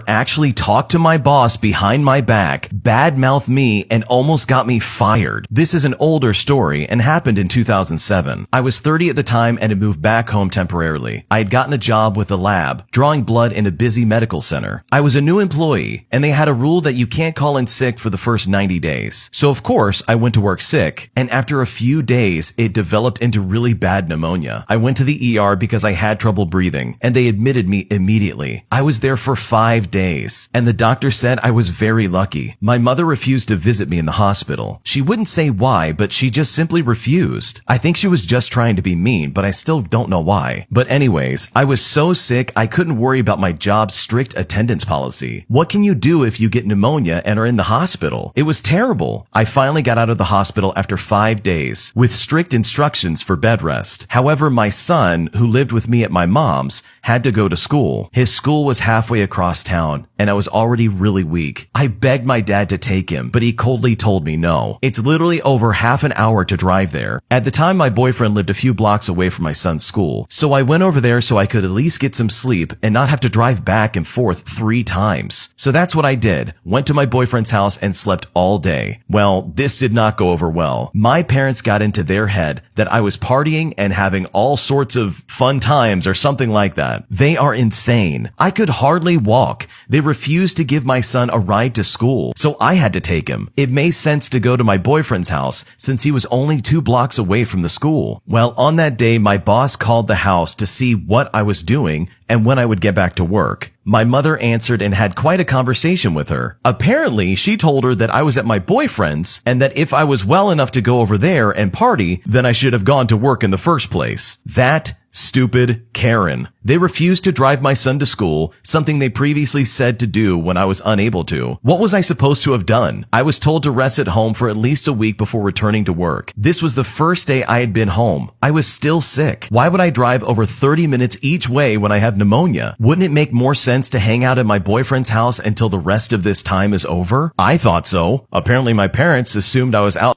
actually talked to my boss behind my back, badmouthed me, and almost got me fired. This is an older story and happened in 2007. I was 30 at the time and had moved back home temporarily. I had gotten a job with a lab, drawing blood in a busy medical center. I was a new employee, and they had a rule that you can't call in sick for the first 90 days. So of course, I went to work sick, and after a few days, it developed into really bad pneumonia. I went to the ER because I had trouble breathing, and they admitted me immediately. I was there for 5 days, and the doctor said I was very lucky. My mother refused to visit me in the hospital. She wouldn't say why, but she just simply refused. I think she was just trying to be mean, but I still don't know why. But anyways, I was so sick I couldn't worry about my job's strict attendance policy. What can you do if you get pneumonia and are in the hospital? It was terrible. I finally got out of the hospital after 5 days, with strict instructions for bed rest. However, my son, who lived with me at my mom's, had to go to school. His school was halfway across town, and I was already really weak. I begged my dad to take him, but he coldly told me no. It's literally over half an hour to drive there. At the time, my boyfriend lived a few blocks away from my son's school, so I went over there so I could at least get some sleep and not have to drive back and forth 3 times. So that's what I did. Went to my boyfriend's house and slept all day. Well, this did not go over well. My parents got into their head that I was partying and having all sorts of fun times or something like that. They are insane. I could hardly walk. They refused to give my son a ride to school, so I had to take him. It made sense to go to my boyfriend's house since he was only 2 blocks away from the school. Well, on that day, my boss called the house to see what I was doing and when I would get back to work. My mother answered and had quite a conversation with her. Apparently, she told her that I was at my boyfriend's and that if I was well enough to go over there and party, then I should have gone to work in the first place. That stupid Karen. They refused to drive my son to school, something they previously said to do when I was unable to. What was I supposed to have done? I was told to rest at home for at least a week before returning to work. This was the first day I had been home. I was still sick. Why would I drive over 30 minutes each way when I have pneumonia? Wouldn't it make more sense to hang out at my boyfriend's house until the rest of this time is over? I thought so. Apparently my parents assumed I was out